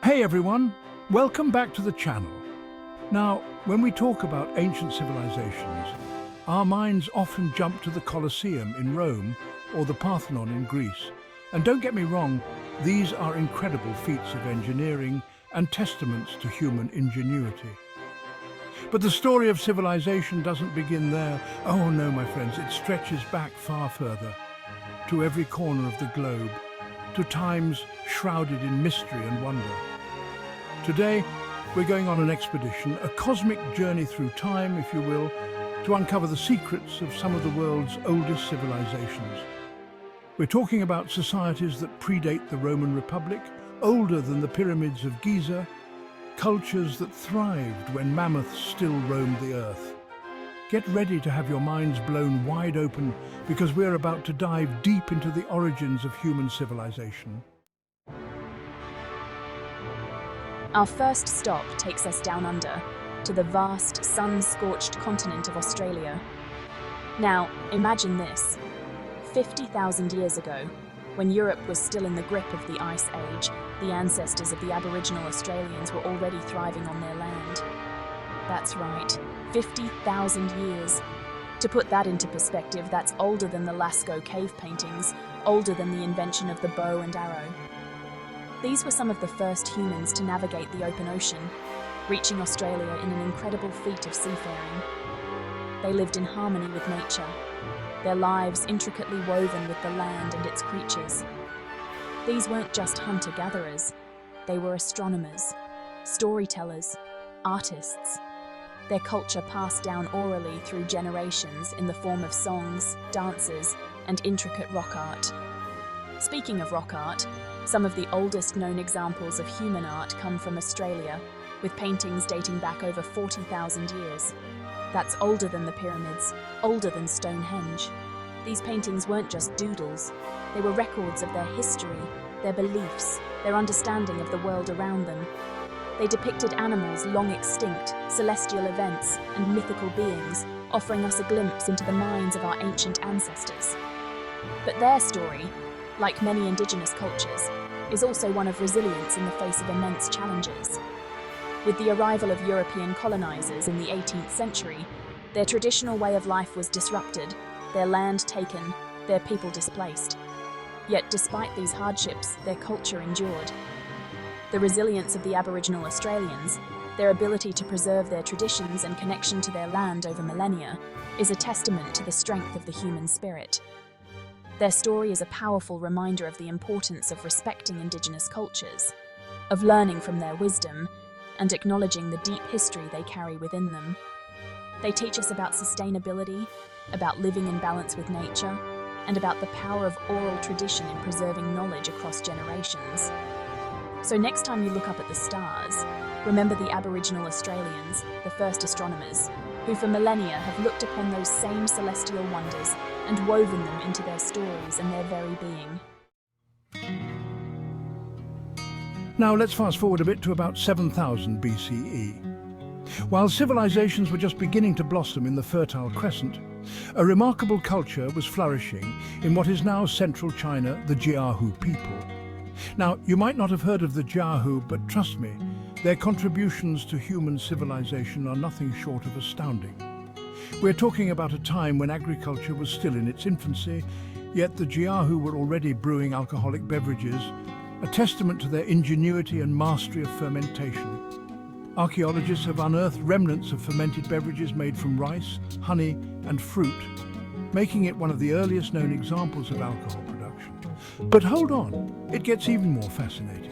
Hey everyone, welcome back to the channel. Now, when we talk about ancient civilizations, our minds often jump to the Colosseum in Rome or the Parthenon in Greece. And don't get me wrong, these are incredible feats of engineering and testaments to human ingenuity. But the story of civilization doesn't begin there. Oh no, my friends, it stretches back far further, to every corner of the globe, to times shrouded in mystery and wonder. Today, we're going on an expedition, a cosmic journey through time, if you will, to uncover the secrets of some of the world's oldest civilizations. We're talking about societies that predate the Roman Republic, older than the pyramids of Giza, cultures that thrived when mammoths still roamed the earth. Get ready to have your minds blown wide open because we're about to dive deep into the origins of human civilization. Our first stop takes us down under, to the vast, sun-scorched continent of Australia. Now, imagine this. 50,000 years ago, when Europe was still in the grip of the Ice Age, the ancestors of the Aboriginal Australians were already thriving on their land. That's right, 50,000 years. To put that into perspective, that's older than the Lascaux cave paintings, older than the invention of the bow and arrow. These were some of the first humans to navigate the open ocean, reaching Australia in an incredible feat of seafaring. They lived in harmony with nature, their lives intricately woven with the land and its creatures. These weren't just hunter-gatherers, they were astronomers, storytellers, artists. Their culture passed down orally through generations in the form of songs, dances, and intricate rock art. Speaking of rock art, some of the oldest known examples of human art come from Australia, with paintings dating back over 40,000 years. That's older than the pyramids, older than Stonehenge. These paintings weren't just doodles, they were records of their history, their beliefs, their understanding of the world around them. They depicted animals long extinct, celestial events, and mythical beings, offering us a glimpse into the minds of our ancient ancestors. But their story, like many indigenous cultures, is also one of resilience in the face of immense challenges. With the arrival of European colonizers in the 18th century, their traditional way of life was disrupted, their land taken, their people displaced. Yet despite these hardships, their culture endured. The resilience of the Aboriginal Australians, their ability to preserve their traditions and connection to their land over millennia, is a testament to the strength of the human spirit. Their story is a powerful reminder of the importance of respecting Indigenous cultures, of learning from their wisdom, and acknowledging the deep history they carry within them. They teach us about sustainability, about living in balance with nature, and about the power of oral tradition in preserving knowledge across generations. So next time you look up at the stars, remember the Aboriginal Australians, the first astronomers, who for millennia have looked upon those same celestial wonders and woven them into their stories and their very being. Now let's fast forward a bit to about 7000 BCE. While civilizations were just beginning to blossom in the Fertile Crescent, a remarkable culture was flourishing in what is now central China, the Jiahu people. Now, you might not have heard of the Jiahu, but trust me, their contributions to human civilization are nothing short of astounding. We're talking about a time when agriculture was still in its infancy, yet the Jiahu were already brewing alcoholic beverages, a testament to their ingenuity and mastery of fermentation. Archaeologists have unearthed remnants of fermented beverages made from rice, honey, and fruit, making it one of the earliest known examples of alcohol production. But hold on, it gets even more fascinating.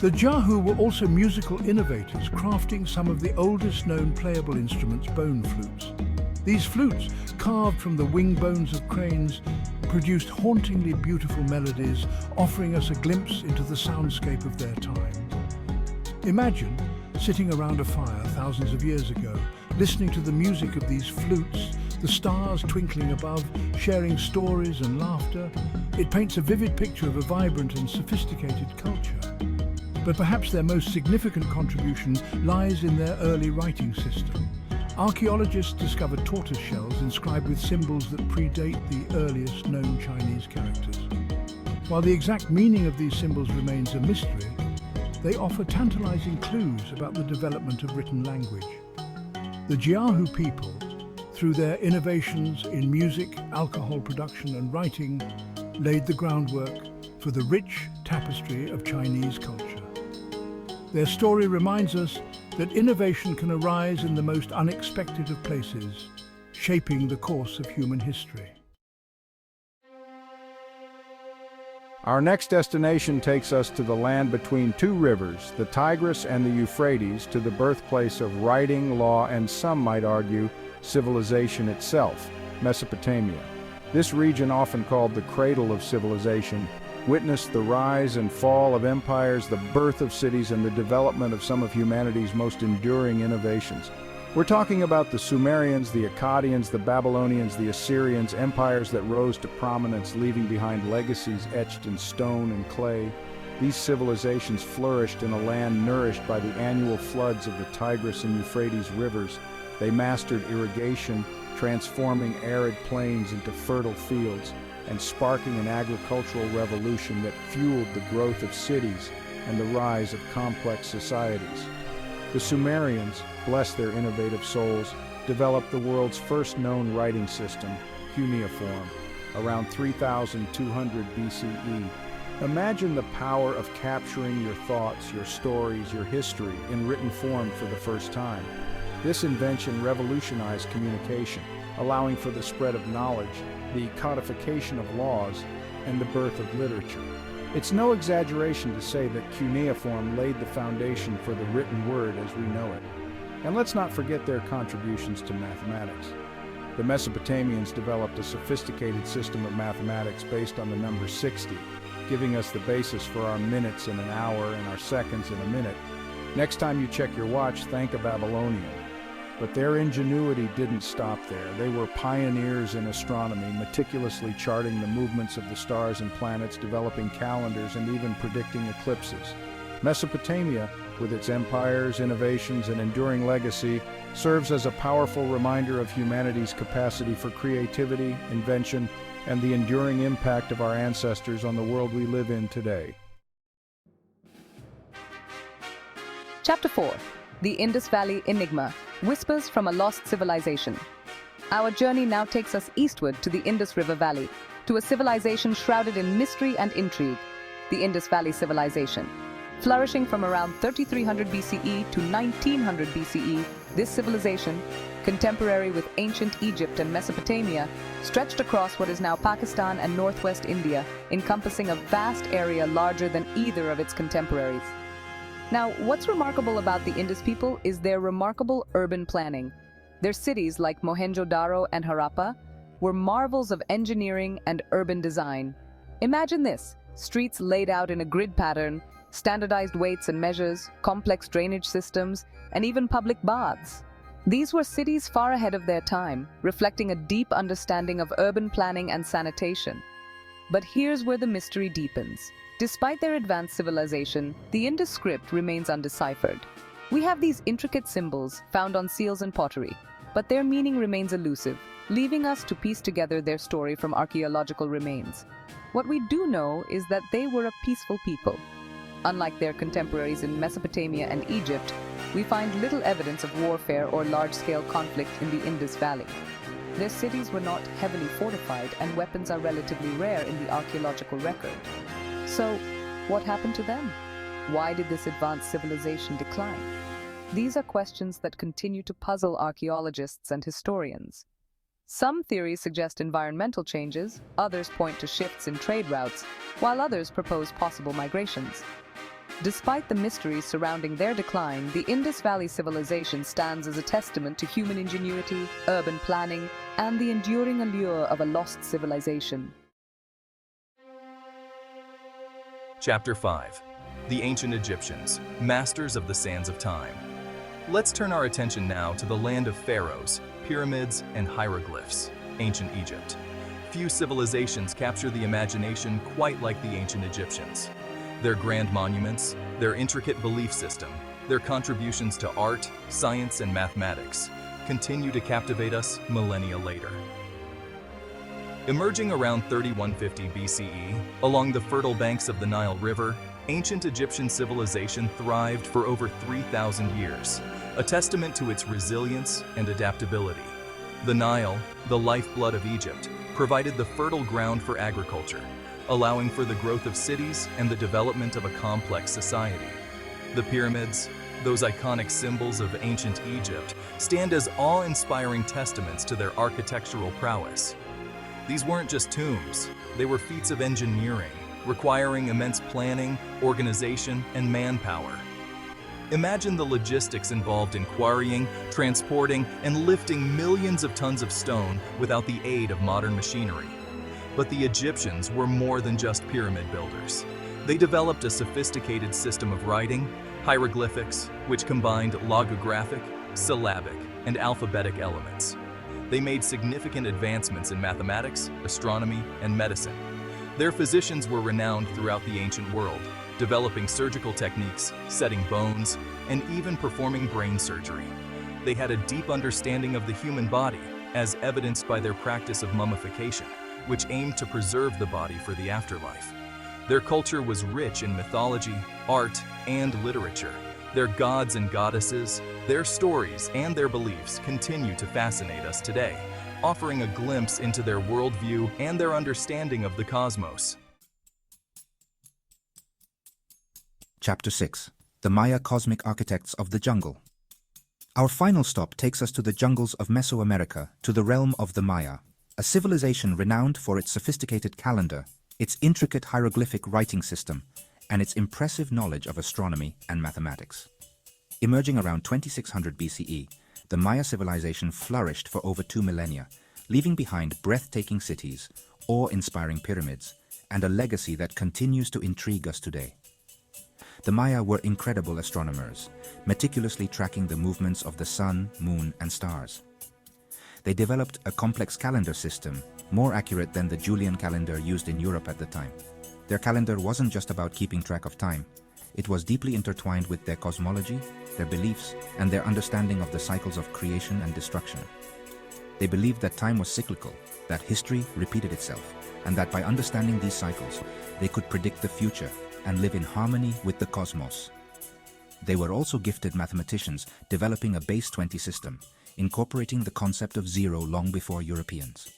The Jiahu were also musical innovators, crafting some of the oldest known playable instruments, bone flutes. These flutes, carved from the wing bones of cranes, produced hauntingly beautiful melodies, offering us a glimpse into the soundscape of their time. Imagine sitting around a fire thousands of years ago, listening to the music of these flutes, the stars twinkling above, sharing stories and laughter. It paints a vivid picture of a vibrant and sophisticated culture. But perhaps their most significant contribution lies in their early writing system. Archaeologists discovered tortoise shells inscribed with symbols that predate the earliest known Chinese characters. While the exact meaning of these symbols remains a mystery, they offer tantalizing clues about the development of written language. The Jiahu people, through their innovations in music, alcohol production and writing, laid the groundwork for the rich tapestry of Chinese culture. Their story reminds us that innovation can arise in the most unexpected of places, shaping the course of human history. Our next destination takes us to the land between two rivers, the Tigris and the Euphrates, to the birthplace of writing, law, and some might argue, civilization itself, Mesopotamia. This region, often called the cradle of civilization, witnessed the rise and fall of empires, the birth of cities, and the development of some of humanity's most enduring innovations. We're talking about the Sumerians, the Akkadians, the Babylonians, the Assyrians, empires that rose to prominence, leaving behind legacies etched in stone and clay. These civilizations flourished in a land nourished by the annual floods of the Tigris and Euphrates rivers. They mastered irrigation, transforming arid plains into fertile fields, and sparking an agricultural revolution that fueled the growth of cities and the rise of complex societies. The Sumerians, bless their innovative souls, developed the world's first known writing system, cuneiform, around 3200 BCE. Imagine the power of capturing your thoughts, your stories, your history in written form for the first time. This invention revolutionized communication, allowing for the spread of knowledge, the codification of laws, and the birth of literature. It's no exaggeration to say that cuneiform laid the foundation for the written word as we know it. And let's not forget their contributions to mathematics. The Mesopotamians developed a sophisticated system of mathematics based on the number 60, giving us the basis for our minutes in an hour and our seconds in a minute. Next time you check your watch, thank a Babylonian. But their ingenuity didn't stop there. They were pioneers in astronomy, meticulously charting the movements of the stars and planets, developing calendars, and even predicting eclipses. Mesopotamia, with its empires, innovations, and enduring legacy, serves as a powerful reminder of humanity's capacity for creativity, invention, and the enduring impact of our ancestors on the world we live in today. Chapter 4. The Indus Valley Enigma. Whispers from a Lost Civilization. Our journey now takes us eastward to the Indus River Valley, to a civilization shrouded in mystery and intrigue, the Indus Valley Civilization. Flourishing from around 3300 BCE to 1900 BCE, this civilization, contemporary with ancient Egypt and Mesopotamia, stretched across what is now Pakistan and northwest India, encompassing a vast area larger than either of its contemporaries. Now, what's remarkable about the Indus people is their remarkable urban planning. Their cities, like Mohenjo-daro and Harappa, were marvels of engineering and urban design. Imagine this: streets laid out in a grid pattern, standardized weights and measures, complex drainage systems, and even public baths. These were cities far ahead of their time, reflecting a deep understanding of urban planning and sanitation. But here's where the mystery deepens. Despite their advanced civilization, the Indus script remains undeciphered. We have these intricate symbols found on seals and pottery, but their meaning remains elusive, leaving us to piece together their story from archaeological remains. What we do know is that they were a peaceful people. Unlike their contemporaries in Mesopotamia and Egypt, we find little evidence of warfare or large-scale conflict in the Indus Valley. Their cities were not heavily fortified, and weapons are relatively rare in the archaeological record. So, what happened to them? Why did this advanced civilization decline? These are questions that continue to puzzle archaeologists and historians. Some theories suggest environmental changes, others point to shifts in trade routes, while others propose possible migrations. Despite the mysteries surrounding their decline, the Indus Valley civilization stands as a testament to human ingenuity, urban planning, and the enduring allure of a lost civilization. Chapter 5. The Ancient Egyptians, Masters of the Sands of Time. Let's turn our attention now to the land of pharaohs, pyramids, and hieroglyphs, ancient Egypt. Few civilizations capture the imagination quite like the ancient Egyptians. Their grand monuments, their intricate belief system, their contributions to art, science, and mathematics continue to captivate us millennia later. Emerging around 3150 BCE, along the fertile banks of the Nile River, Ancient Egyptian civilization thrived for over 3,000 years, a testament to its resilience and adaptability. The Nile, the lifeblood of Egypt, provided the fertile ground for agriculture, allowing for the growth of cities and the development of a complex society. The pyramids, those iconic symbols of ancient Egypt, stand as awe-inspiring testaments to their architectural prowess. These weren't just tombs, they were feats of engineering, requiring immense planning, organization, and manpower. Imagine the logistics involved in quarrying, transporting, and lifting millions of tons of stone without the aid of modern machinery. But the Egyptians were more than just pyramid builders. They developed a sophisticated system of writing, hieroglyphics, which combined logographic, syllabic, and alphabetic elements. They made significant advancements in mathematics, astronomy, and medicine. Their physicians were renowned throughout the ancient world, developing surgical techniques, setting bones, and even performing brain surgery. They had a deep understanding of the human body, as evidenced by their practice of mummification, which aimed to preserve the body for the afterlife. Their culture was rich in mythology, art, and literature. Their gods and goddesses, their stories, and their beliefs continue to fascinate us today, offering a glimpse into their worldview and their understanding of the cosmos. Chapter 6. The Maya Cosmic Architects of the Jungle. Our final stop takes us to the jungles of Mesoamerica, to the realm of the Maya, a civilization renowned for its sophisticated calendar, its intricate hieroglyphic writing system, and its impressive knowledge of astronomy and mathematics. Emerging around 2600 BCE, the Maya civilization flourished for over 2 millennia, leaving behind breathtaking cities, awe-inspiring pyramids, and a legacy that continues to intrigue us today. The Maya were incredible astronomers, meticulously tracking the movements of the sun, moon, and stars. They developed a complex calendar system, more accurate than the Julian calendar used in Europe at the time. Their calendar wasn't just about keeping track of time. It was deeply intertwined with their cosmology, their beliefs, and their understanding of the cycles of creation and destruction. They believed that time was cyclical, that history repeated itself, and that by understanding these cycles, they could predict the future and live in harmony with the cosmos. They were also gifted mathematicians, developing a base 20 system, incorporating the concept of zero long before Europeans.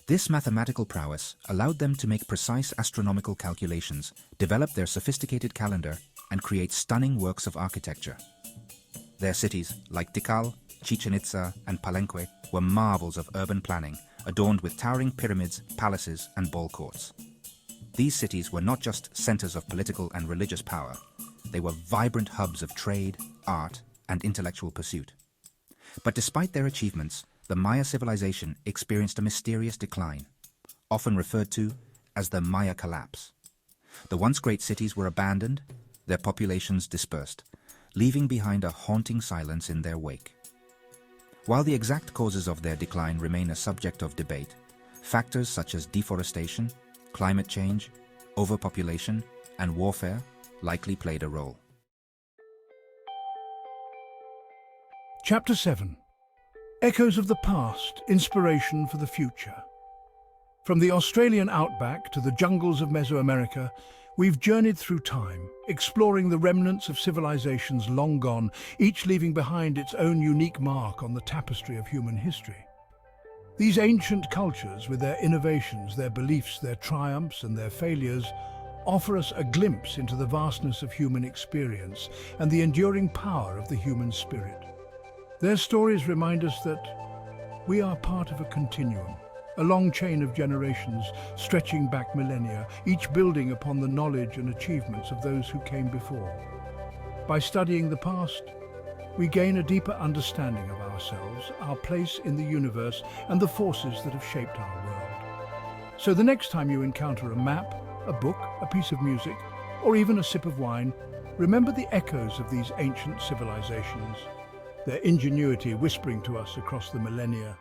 This mathematical prowess allowed them to make precise astronomical calculations, develop their sophisticated calendar, and create stunning works of architecture. Their cities, like Tikal, Chichen Itza, and Palenque, were marvels of urban planning, adorned with towering pyramids, palaces, and ball courts. These cities were not just centers of political and religious power. They were vibrant hubs of trade, art, and intellectual pursuit. But despite their achievements, the Maya civilization experienced a mysterious decline, often referred to as the Maya collapse. The once great cities were abandoned, their populations dispersed, leaving behind a haunting silence in their wake. While the exact causes of their decline remain a subject of debate, factors such as deforestation, climate change, overpopulation, and warfare likely played a role. Chapter 7. Echoes of the Past, Inspiration for the Future. From the Australian outback to the jungles of Mesoamerica, we've journeyed through time, exploring the remnants of civilizations long gone, each leaving behind its own unique mark on the tapestry of human history. These ancient cultures, with their innovations, their beliefs, their triumphs, and their failures, offer us a glimpse into the vastness of human experience and the enduring power of the human spirit. Their stories remind us that we are part of a continuum, a long chain of generations stretching back millennia, each building upon the knowledge and achievements of those who came before. By studying the past, we gain a deeper understanding of ourselves, our place in the universe, and the forces that have shaped our world. So the next time you encounter a map, a book, a piece of music, or even a sip of wine, remember the echoes of these ancient civilizations, their ingenuity whispering to us across the millennia.